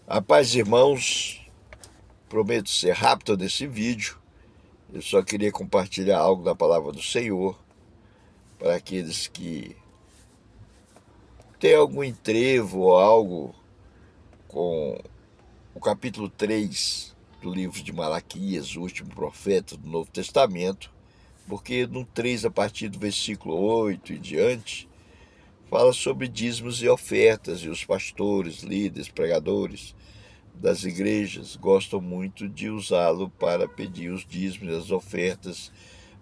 A paz, irmãos, prometo ser rápido nesse vídeo. Eu só queria compartilhar algo da palavra do Senhor para aqueles que têm algum entrevo ou algo com o capítulo 3 do livro de Malaquias, o último profeta do Novo Testamento, porque no 3, a partir do versículo 8 e diante, fala sobre dízimos e ofertas, e os pastores, líderes, pregadores das igrejas gostam muito de usá-lo para pedir os dízimos e as ofertas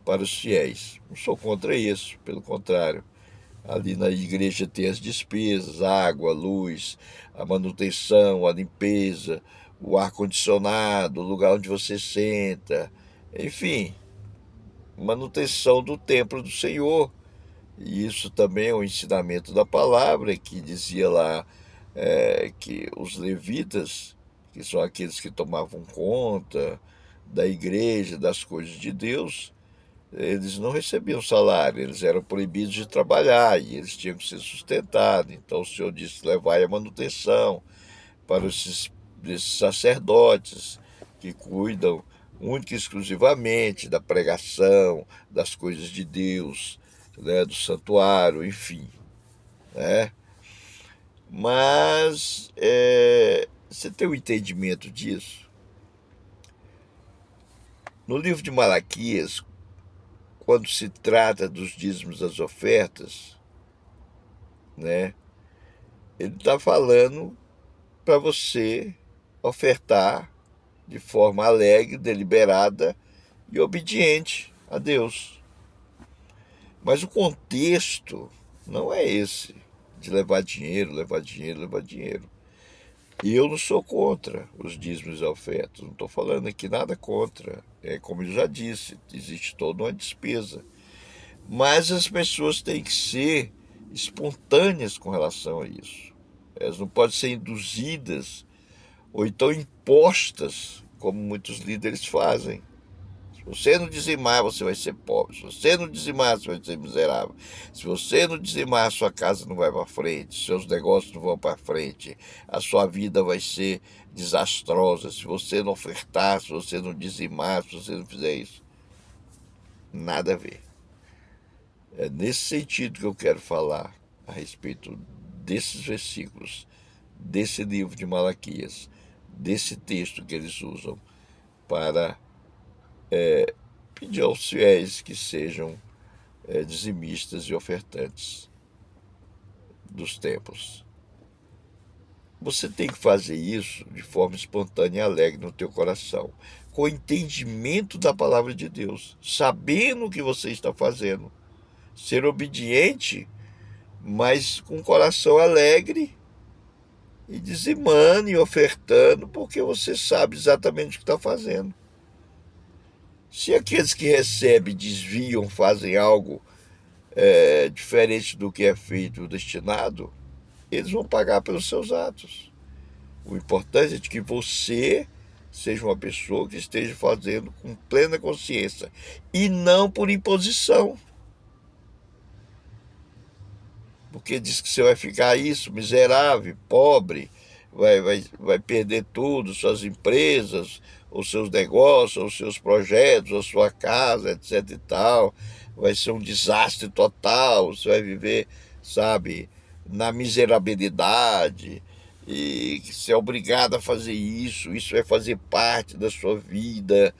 para os fiéis. Não sou contra isso, pelo contrário. Ali na igreja tem as despesas, água, luz, a manutenção, a limpeza, o ar-condicionado, o lugar onde você senta, enfim, manutenção do templo do Senhor. E isso também é um ensinamento da palavra, que dizia lá que os levitas, que são aqueles que tomavam conta da igreja, das coisas de Deus, eles não recebiam salário, eles eram proibidos de trabalhar e eles tinham que ser sustentados. Então o Senhor disse: levai a manutenção para esses sacerdotes que cuidam única e exclusivamente da pregação, das coisas de Deus, né, do santuário, enfim, né? Mas você tem um entendimento disso? No livro de Malaquias, quando se trata dos dízimos das ofertas, né, ele está falando para você ofertar de forma alegre, deliberada e obediente a Deus. Mas o contexto não é esse, de levar dinheiro, levar dinheiro, levar dinheiro. E eu não sou contra os dízimos e ofertas, não estou falando aqui nada contra. Como eu já disse, existe toda uma despesa. Mas as pessoas têm que ser espontâneas com relação a isso. Elas não podem ser induzidas ou então impostas, como muitos líderes fazem. Se você não dizimar, você vai ser pobre. Se você não dizimar, você vai ser miserável. Se você não dizimar, a sua casa não vai para frente, seus negócios não vão para frente, a sua vida vai ser desastrosa. Se você não ofertar, se você não dizimar, se você não fizer isso. Nada a ver. É nesse sentido que eu quero falar a respeito desses versículos, desse livro de Malaquias, desse texto que eles usam para pedir aos fiéis que sejam dizimistas e ofertantes dos templos. Você tem que fazer isso de forma espontânea e alegre no teu coração, com entendimento da palavra de Deus, sabendo o que você está fazendo. Ser obediente, mas com o coração alegre e dizimando e ofertando, porque você sabe exatamente o que está fazendo. Se aqueles que recebem desviam, fazem algo diferente do que é feito destinado, eles vão pagar pelos seus atos. O importante é que você seja uma pessoa que esteja fazendo com plena consciência e não por imposição. Porque diz que você vai ficar isso, miserável, pobre, vai perder tudo, suas empresas, os seus negócios, os seus projetos, a sua casa, etc e tal. Vai ser um desastre total, você vai viver, sabe, na miserabilidade e você é obrigado a fazer isso vai fazer parte da sua vida,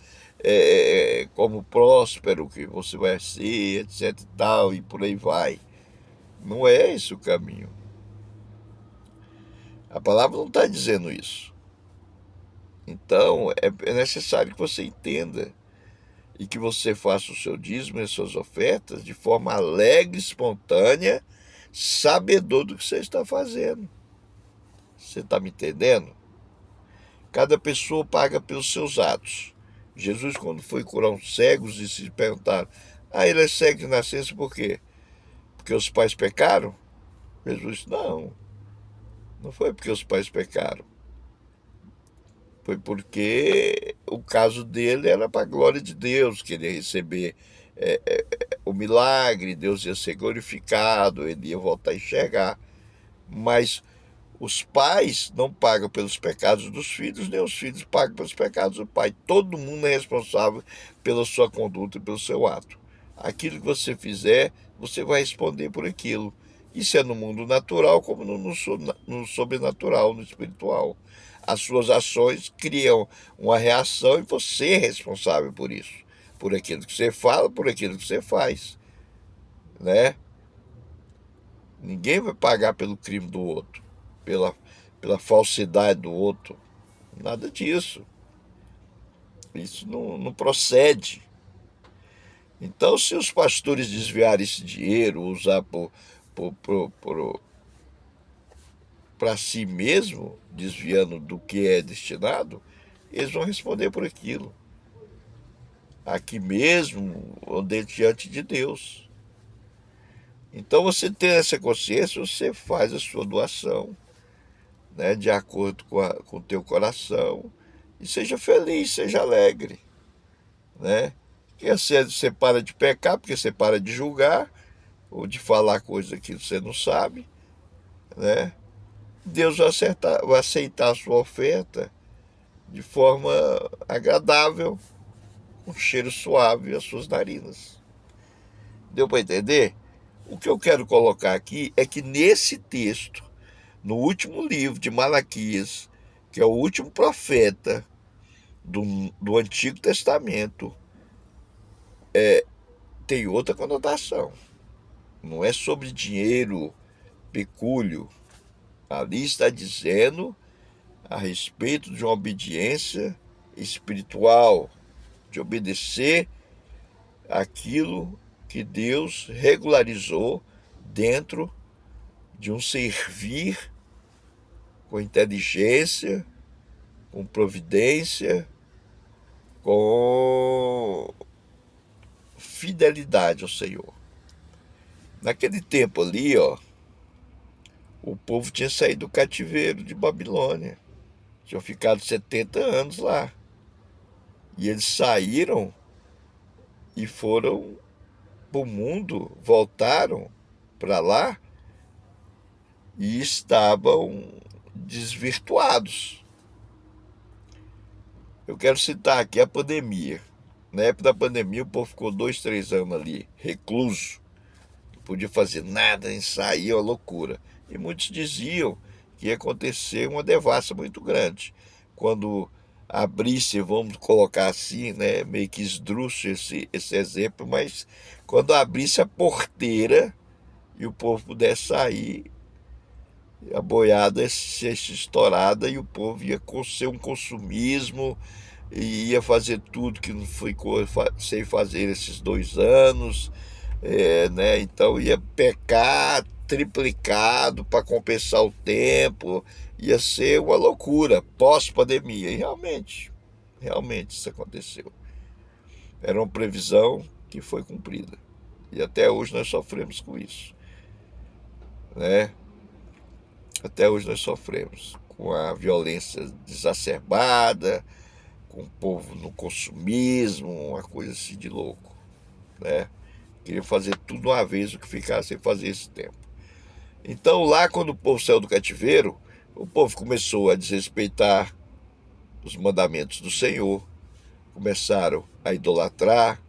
como próspero que você vai ser, etc e tal, e por aí vai. Não é esse o caminho. A palavra não está dizendo isso. Então, é necessário que você entenda e que você faça o seu dízimo e as suas ofertas de forma alegre, espontânea, sabedor do que você está fazendo. Você está me entendendo? Cada pessoa paga pelos seus atos. Jesus, quando foi curar uns cegos, e se perguntaram: ele é cego de nascença por quê? Porque os pais pecaram? Jesus disse: não foi porque os pais pecaram. Foi porque o caso dele era para a glória de Deus, que ele ia receber o milagre, Deus ia ser glorificado, ele ia voltar a enxergar. Mas Os pais não pagam pelos pecados dos filhos, nem os filhos pagam pelos pecados do pai. Todo mundo é responsável pela sua conduta e pelo seu ato. Aquilo que você fizer, você vai responder por aquilo. Isso é no mundo natural, como no sobrenatural, no espiritual. As suas ações criam uma reação e você é responsável por isso. Por aquilo que você fala, por aquilo que você faz, né? Ninguém vai pagar pelo crime do outro, pela, pela falsidade do outro. Nada disso. Isso não procede. Então, se os pastores desviarem esse dinheiro, usar para si mesmo, desviando do que é destinado, eles vão responder por aquilo. Aqui mesmo, diante de Deus. Então, você ter essa consciência, você faz a sua doação, né, de acordo com o teu coração, e seja feliz, seja alegre, né? Porque você para de pecar, porque você para de julgar, ou de falar coisa que você não sabe, né? Deus vai aceitar a sua oferta de forma agradável, com cheiro suave às suas narinas. Deu para entender? O que eu quero colocar aqui é que nesse texto, no último livro de Malaquias, que é o último profeta do Antigo Testamento, tem outra conotação. Não é sobre dinheiro, pecúlio. Ali está dizendo a respeito de uma obediência espiritual, de obedecer aquilo que Deus regularizou dentro de um servir com inteligência, com providência, com fidelidade ao Senhor. Naquele tempo ali, ó, o povo tinha saído do cativeiro de Babilônia. Tinham ficado 70 anos lá. E eles saíram e foram para o mundo, voltaram para lá e estavam desvirtuados. Eu quero citar aqui a pandemia. Na época da pandemia, o povo ficou 2, 3 anos ali, recluso. Não podia fazer nada, nem sair, uma loucura. E muitos diziam que ia acontecer uma devassa muito grande. Quando abrisse, vamos colocar assim, né, meio que esdrúxulo esse exemplo, mas quando abrisse a porteira e o povo pudesse sair, a boiada ser estourada e o povo ia ser um consumismo e ia fazer tudo que não foi sem fazer esses 2 anos, né? Então ia pecar triplicado para compensar o tempo, ia ser uma loucura pós-pandemia. E realmente isso aconteceu. Era uma previsão que foi cumprida. E até hoje nós sofremos com isso, né? Até hoje nós sofremos com a violência exacerbada, com o povo no consumismo, uma coisa assim de louco, né? Queria fazer tudo uma vez, o que ficar sem fazer esse tempo. Então lá, quando o povo saiu do cativeiro, o povo começou a desrespeitar os mandamentos do Senhor, começaram a idolatrar,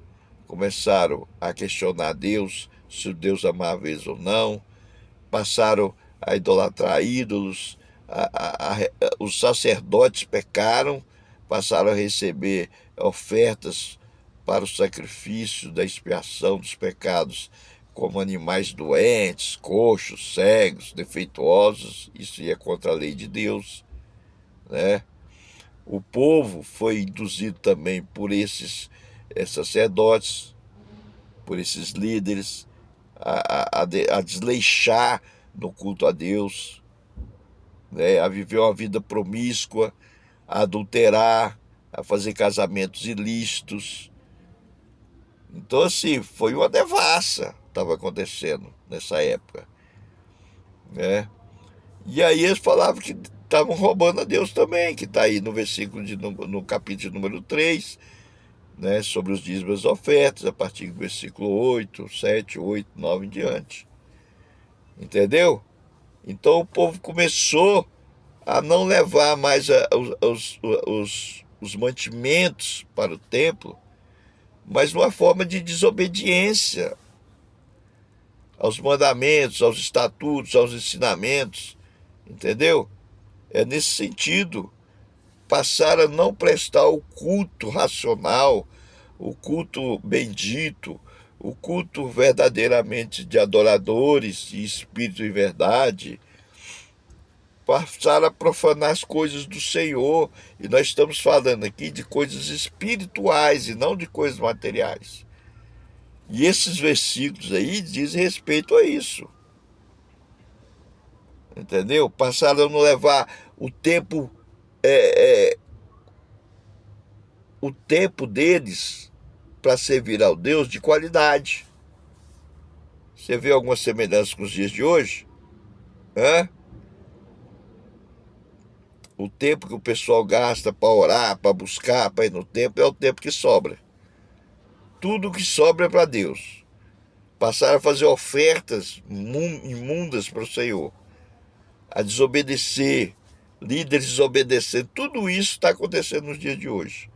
começaram a questionar Deus, se o Deus amava eles ou não, passaram a idolatrar ídolos, os sacerdotes pecaram, passaram a receber ofertas para o sacrifício da expiação dos pecados, como animais doentes, coxos, cegos, defeituosos. Isso ia contra a lei de Deus, né? O povo foi induzido também por esses sacerdotes, por esses líderes, a desleixar no culto a Deus, né? A viver uma vida promíscua, a adulterar, a fazer casamentos ilícitos. Então, assim, foi uma devassa que estava acontecendo nessa época, né? E aí eles falavam que estavam roubando a Deus também, que está aí no versículo, no capítulo número 3, né, sobre os dízimos e as ofertas, a partir do versículo 8, 7, 8, 9 em diante. Entendeu? Então o povo começou a não levar mais os mantimentos para o templo, mas uma forma de desobediência aos mandamentos, aos estatutos, aos ensinamentos, entendeu? É nesse sentido. Passar a não prestar o culto racional, o culto bendito, o culto verdadeiramente de adoradores de espírito e verdade, passaram a profanar as coisas do Senhor. E nós estamos falando aqui de coisas espirituais e não de coisas materiais. E esses versículos aí dizem respeito a isso. Entendeu? Passaram a não levar é, é, o tempo deles para servir ao Deus de qualidade. Você vê alguma semelhança com os dias de hoje? Hã? O tempo que o pessoal gasta para orar, para buscar, para ir no templo, é o tempo que sobra. Tudo que sobra é para Deus. Passaram a fazer ofertas imundas para o Senhor, a desobedecer, líderes desobedecendo. Tudo isso está acontecendo nos dias de hoje.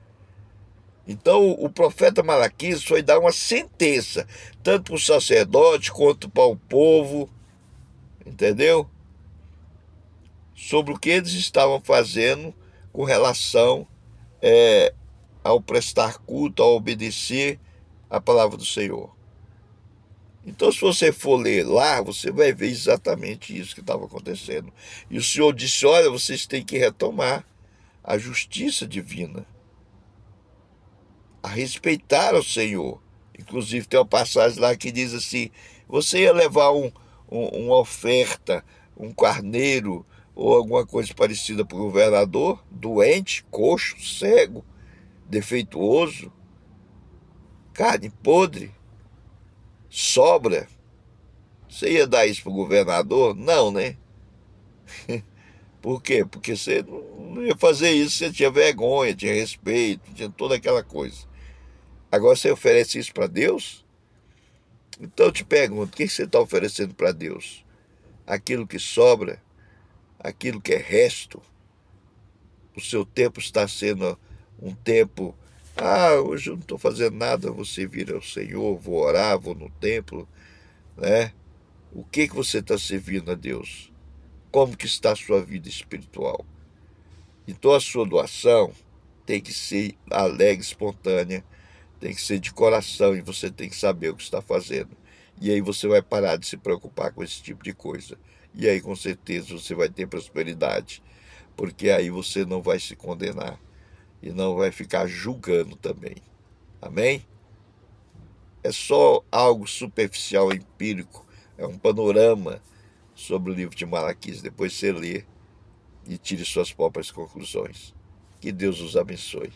Então o profeta Malaquias foi dar uma sentença, tanto para o sacerdote quanto para o povo, entendeu? Sobre o que eles estavam fazendo com relação ao prestar culto, ao obedecer a palavra do Senhor. Então, se você for ler lá, você vai ver exatamente isso que estava acontecendo. E o Senhor disse: olha, vocês têm que retomar a justiça divina, a respeitar o Senhor. Inclusive, tem uma passagem lá que diz assim: você ia levar uma oferta, um carneiro ou alguma coisa parecida para o governador, doente, coxo, cego, defeituoso, carne podre, sobra. Você ia dar isso para o governador? Não, né? Por quê? Porque você não ia fazer isso, você tinha vergonha, tinha respeito, tinha toda aquela coisa. Agora você oferece isso para Deus? Então eu te pergunto, o que você está oferecendo para Deus? Aquilo que sobra? Aquilo que é resto? O seu tempo está sendo um tempo... hoje eu não estou fazendo nada, você vira ao Senhor, vou orar, vou no templo, né? O que você está servindo a Deus? Como que está a sua vida espiritual? Então a sua doação tem que ser alegre, espontânea, tem que ser de coração e você tem que saber o que está fazendo. E aí você vai parar de se preocupar com esse tipo de coisa. E aí com certeza você vai ter prosperidade, porque aí você não vai se condenar e não vai ficar julgando também. Amém? É só algo superficial, empírico, é um panorama sobre o livro de Malaquias. Depois você lê e tire suas próprias conclusões. Que Deus os abençoe.